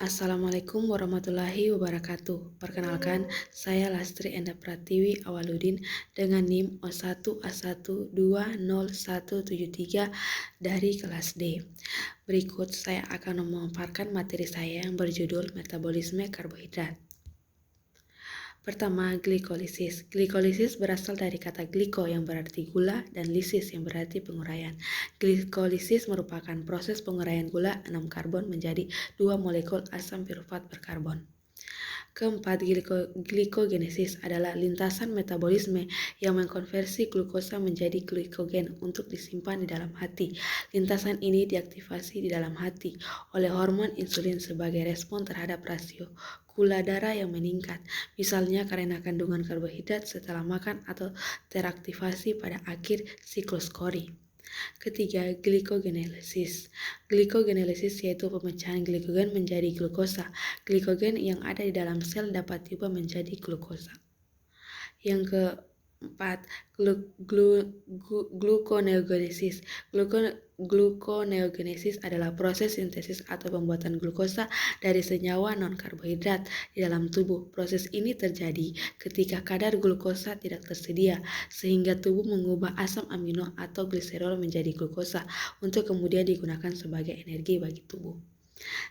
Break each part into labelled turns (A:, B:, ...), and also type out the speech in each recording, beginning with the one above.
A: Assalamualaikum warahmatullahi wabarakatuh. Perkenalkan, saya Lastri Enda Pratiwi Awaludin dengan NIM O1A1201173 dari kelas D. Berikut saya akan memaparkan materi saya yang berjudul Metabolisme Karbohidrat. Pertama, glikolisis. Glikolisis berasal dari kata gliko yang berarti gula dan lisis yang berarti penguraian. Glikolisis merupakan proses penguraian gula 6 karbon menjadi 2 molekul asam pirufat berkarbon. Keempat, glikogenesis adalah lintasan metabolisme yang mengkonversi glukosa menjadi glikogen untuk disimpan di dalam hati. Lintasan ini diaktifasi di dalam hati oleh hormon insulin sebagai respon terhadap rasio gula darah yang meningkat, misalnya karena kandungan karbohidrat setelah makan atau teraktivasi pada akhir siklus Cori. Ketiga, glikogenelisis. Glikogenelisis yaitu pemecahan glikogen menjadi glukosa. Glikogen yang ada di dalam sel dapat diubah menjadi glukosa. Yang keempat, gluconeogenesis. Gluconeogenesis adalah proses sintesis atau pembuatan glukosa dari senyawa non-karbohidrat di dalam tubuh. Proses ini terjadi ketika kadar glukosa tidak tersedia, sehingga tubuh mengubah asam amino atau gliserol menjadi glukosa untuk kemudian digunakan sebagai energi bagi tubuh.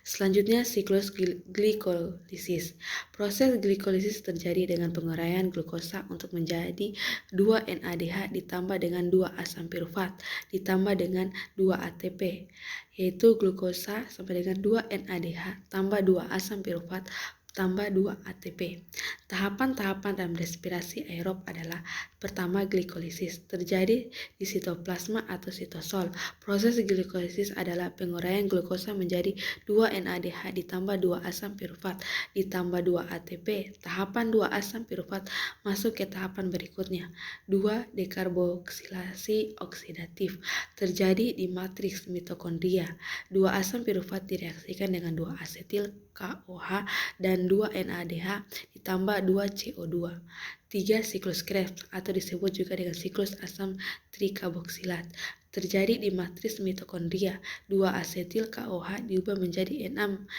A: Selanjutnya, siklus glikolisis. Proses glikolisis terjadi dengan penguraian glukosa untuk menjadi 2 NADH ditambah dengan 2 asam pirufat ditambah dengan 2 ATP, yaitu glukosa sampai dengan 2 NADH tambah 2 asam pirufat tambah 2 ATP. Tahapan-tahapan dalam respirasi aerob adalah: pertama, glikolisis terjadi di sitoplasma atau sitosol. Proses glikolisis adalah penguraian glukosa menjadi 2 NADH ditambah 2 asam pirufat ditambah 2 ATP. Tahapan 2 asam pirufat masuk ke tahapan berikutnya. 2. Dekarboksilasi oksidatif terjadi di matriks mitokondria. 2 asam pirufat direaksikan dengan 2 asetil KOH dan 2 NADH ditambah 2 CO2. 3. Siklus Krebs atau disebut juga dengan siklus asam trikaboksilat terjadi di matriks mitokondria. 2 asetil KOH diubah menjadi 6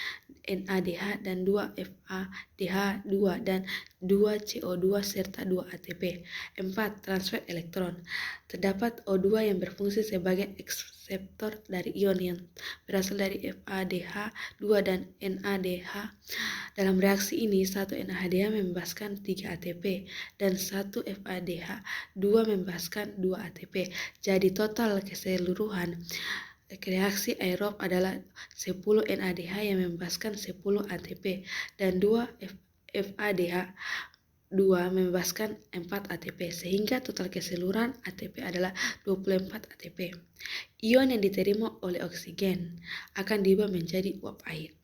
A: NADH dan 2 FADH2 dan 2 CO2 serta 2 ATP. 4. Transfer elektron. Terdapat O2 yang berfungsi sebagai akseptor dari ion yang berasal dari FADH2 dan NADH. Dalam reaksi ini, 1 NADH membebaskan 3 ATP dan 1 FADH2 membebaskan 2 ATP. Jadi total keseluruhan reaksi aerob adalah 10 NADH yang membebaskan 10 ATP dan 2 FADH2 membebaskan 4 ATP, sehingga total keseluruhan ATP adalah 24 ATP. Ion yang diterima oleh oksigen akan diubah menjadi uap air.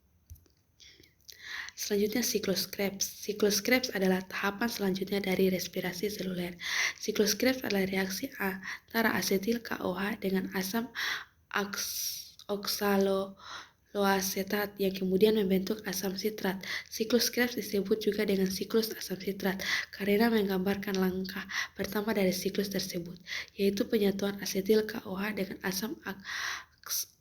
A: Selanjutnya, siklus Krebs. Siklus Krebs adalah tahapan selanjutnya dari respirasi seluler. Siklus Krebs adalah reaksi antara asetil KOH dengan asam oksaloasetat yang kemudian membentuk asam sitrat. Siklus Krebs disebut juga dengan siklus asam sitrat karena menggambarkan langkah pertama dari siklus tersebut, yaitu penyatuan asetil KOH dengan asam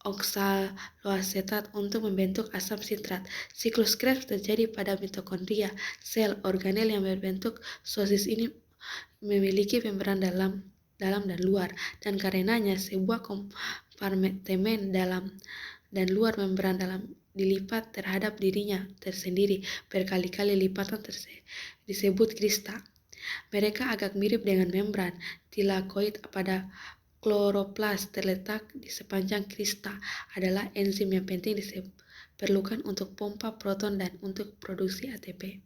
A: oksaloasetat untuk membentuk asam sitrat. Siklus Krebs terjadi pada mitokondria, sel organel yang berbentuk sosis ini memiliki membran dalam dan luar, dan karenanya sebuah kompartemen dalam dan luar membran dalam dilipat terhadap dirinya tersendiri berkali-kali lipatan disebut krista. Mereka agak mirip dengan membran tilakoid pada kloroplas. Terletak di sepanjang krista adalah enzim yang penting diperlukan untuk pompa proton dan untuk produksi ATP.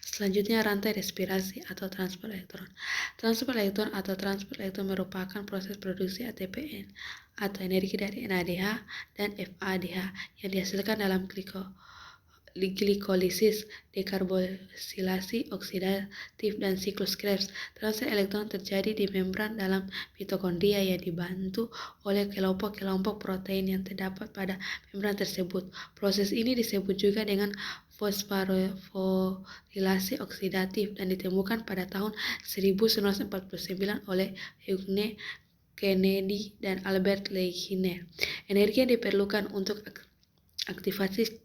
A: Selanjutnya, rantai respirasi atau transfer elektron. Transfer elektron atau transfer elektron merupakan proses produksi ATP atau energi dari NADH dan FADH yang dihasilkan dalam glikolisis, dekarboksilasi oksidatif, dan siklus Krebs. Transfer elektron terjadi di membran dalam mitokondria yang dibantu oleh kelompok-kelompok protein yang terdapat pada membran tersebut. Proses ini disebut juga dengan fosforilasi oksidatif dan ditemukan pada tahun 1949 oleh Eugene Kennedy dan Albert Lechiner. Energi yang diperlukan untuk aktivasi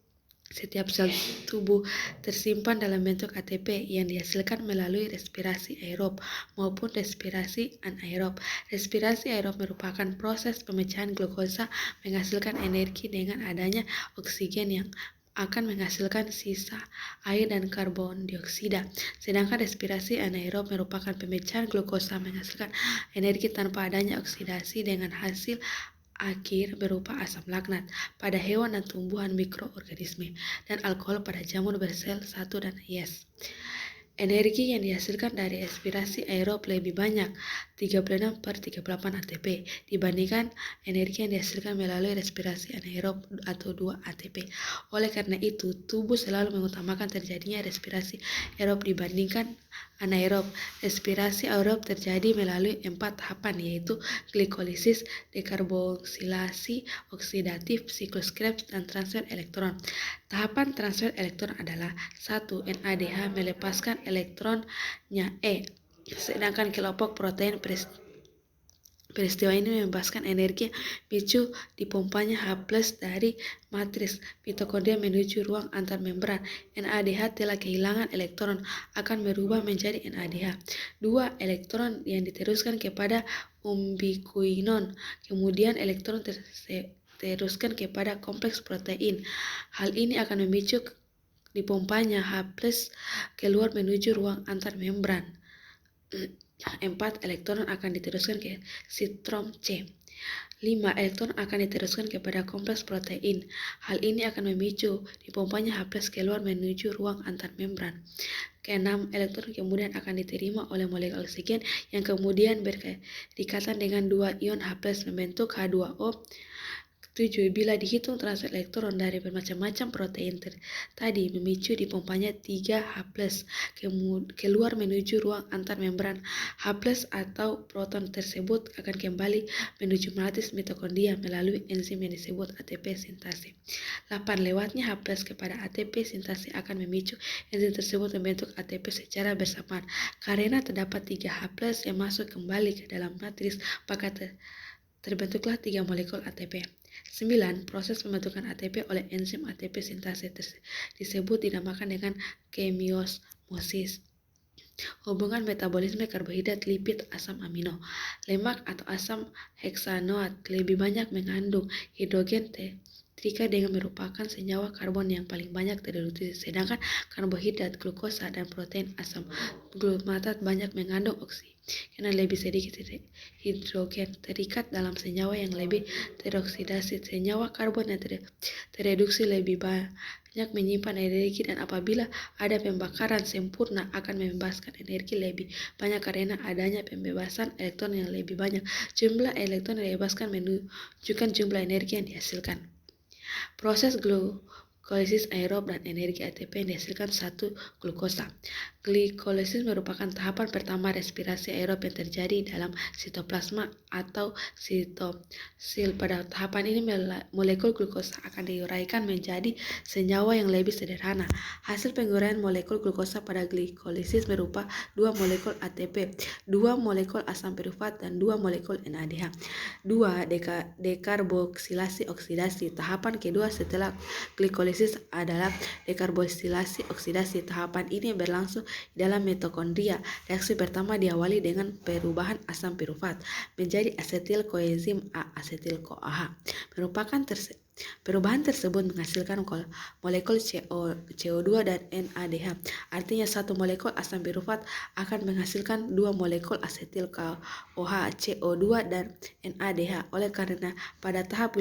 A: Setiap sel tubuh tersimpan dalam bentuk ATP yang dihasilkan melalui respirasi aerob maupun respirasi anaerob. Respirasi aerob merupakan proses pemecahan glukosa menghasilkan energi dengan adanya oksigen yang akan menghasilkan sisa air dan karbon dioksida. Sedangkan respirasi anaerob merupakan pemecahan glukosa menghasilkan energi tanpa adanya oksidasi dengan hasil akhir berupa asam laknat pada hewan dan tumbuhan mikroorganisme dan alkohol pada jamur bersel 1 dan yes. Energi yang dihasilkan dari respirasi aerob lebih banyak 36/38 ATP dibandingkan energi yang dihasilkan melalui respirasi anaerob atau 2 ATP. Oleh karena itu, tubuh selalu mengutamakan terjadinya respirasi aerob dibandingkan anaerob. Respirasi aerob terjadi melalui 4 tahapan yaitu glikolisis, dekarboksilasi, oksidatif, siklus Krebs, dan transfer elektron. Tahapan transfer elektron adalah 1. NADH melepaskan elektronnya E, sedangkan kelompok protein peristiwa ini membebaskan energi picu dipompanya H+ dari matriks mitokondria menuju ruang antarmembran. NADH telah kehilangan elektron akan berubah menjadi NADH. 2. Elektron yang diteruskan kepada ubiquinon, kemudian elektron teruskan kepada kompleks protein. Hal ini akan memicu dipompanya H+ keluar menuju ruang antarmembran. 4. Elektron akan diteruskan ke sitrom C. 5. Elektron akan diteruskan kepada kompleks protein. Hal ini akan memicu dipompanya H+ keluar menuju ruang antarmembran. Ke-6. Elektron kemudian akan diterima oleh molekul oksigen yang kemudian berikatan dengan 2 ion H+ membentuk H2O. 7. Bila dihitung transfer elektron dari bermacam-macam protein tadi memicu dipompanya 3H+, keluar menuju ruang antarmembran. H+ atau proton tersebut akan kembali menuju matris mitokondria melalui enzim yang disebut ATP sintase. 8. Lewatnya H+ kepada ATP sintase akan memicu enzim tersebut membentuk ATP secara bersamaan. Karena terdapat 3H+ yang masuk kembali ke dalam matris, maka terbentuklah 3 molekul ATP. 9. Proses pembentukan ATP oleh enzim ATP sintase disebut dinamakan dengan kemiosmosis. Hubungan metabolisme karbohidrat, lipid, asam amino, lemak atau asam heksanoat lebih banyak mengandung hidrogen terikat dengan merupakan senyawa karbon yang paling banyak terreduksi, sedangkan karbohidrat, glukosa, dan protein asam glutamat banyak mengandung oksigen lebih sedikit hidrogen terikat dalam senyawa yang lebih teroksidasi. Senyawa karbon yang terreduksi lebih banyak menyimpan energi, dan apabila ada pembakaran sempurna akan membebaskan energi lebih banyak karena adanya pembebasan elektron yang lebih banyak. Jumlah elektron yang dibebaskan menunjukkan jumlah energi yang dihasilkan. Proses glikolisis aerob dan energi ATP yang dihasilkan 1. Glukosa. Glikolisis merupakan tahapan pertama respirasi aerob yang terjadi dalam sitoplasma atau sitosil. Pada tahapan ini molekul glukosa akan diuraikan menjadi senyawa yang lebih sederhana. Hasil penguraian molekul glukosa pada glikolisis berupa 2 molekul ATP, 2 molekul asam pirufat, dan 2 molekul NADH. 2. Dekarboksilasi oksidasi. Tahapan kedua setelah glikolisis adalah dekarboksilasi oksidasi. Tahapan ini berlangsung di dalam mitokondria. Reaksi pertama diawali dengan perubahan asam pirufat menjadi asetil koenzim A asetil CoAH. Perubahan tersebut menghasilkan molekul CO2 dan NADH. Artinya 1 molekul asam pirufat akan menghasilkan 2 molekul asetil CoH, CO2 dan NADH. Oleh karena pada tahap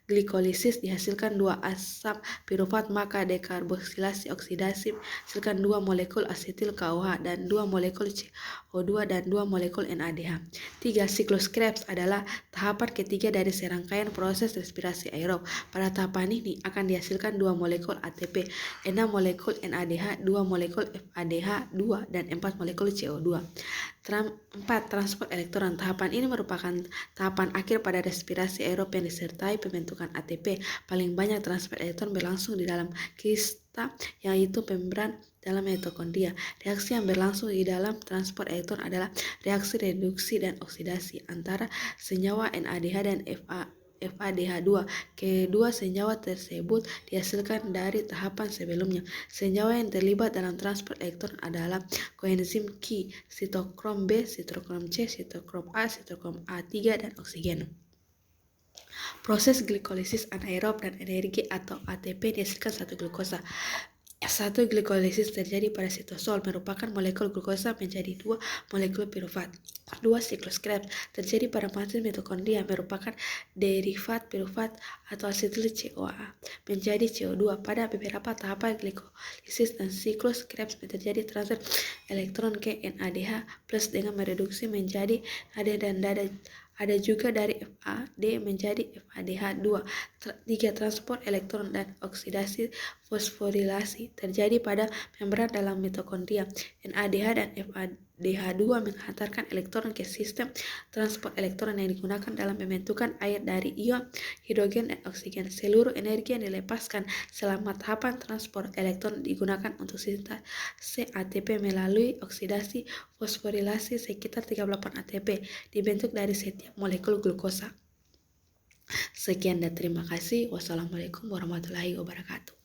A: glikolisis dihasilkan 2 asam pirufat, maka dekarboksilasi oksidasi menghasilkan 2 molekul asetil CoH dan 2 molekul CO2 dan 2 molekul NADH. 3. Siklus Krebs adalah tahapan ketiga dari serangkaian proses respirasi aerob. Pada tahapan ini akan dihasilkan 2 molekul ATP, 6 molekul NADH, 2 molekul FADH2, dan 4 molekul CO2. 4. Transport elektron. Tahapan ini merupakan tahapan akhir pada respirasi aerob yang disertai pembentukan ATP. Paling banyak transfer elektron berlangsung di dalam kista, yaitu membran dalam mitokondria. Reaksi yang berlangsung di dalam transport elektron adalah reaksi reduksi dan oksidasi antara senyawa NADH dan FADH2. Kedua senyawa tersebut dihasilkan dari tahapan sebelumnya. Senyawa yang terlibat dalam transport elektron adalah koenzim Q, sitokrom B, sitokrom C, sitokrom A, sitokrom A3, dan oksigen. Proses glikolisis anaerob dan energi atau ATP dihasilkan satu glukosa. Satu glikolisis terjadi pada sitosol, merupakan molekul glukosa menjadi dua molekul pirufat. Dua siklus Krebs terjadi pada matriks mitokondria, merupakan derivat pirufat atau asetil CoA menjadi CO2. Pada beberapa tahapan glikolisis dan siklus Krebs terjadi transfer elektron ke NADH plus dengan mereduksi menjadi NAD, dan ada juga dari FAD menjadi FADH2. Tiga transport elektron dan oksidasi fosforilasi terjadi pada membran dalam mitokondria. NADH dan FADH2 menghantarkan elektron ke sistem transport elektron yang digunakan dalam pembentukan air dari ion hidrogen dan oksigen. Seluruh energi yang dilepaskan selama tahapan transport elektron digunakan untuk sintase ATP melalui oksidasi fosforilasi sekitar 38 ATP dibentuk dari setiap molekul glukosa. Sekian dan terima kasih. Wassalamualaikum warahmatullahi wabarakatuh.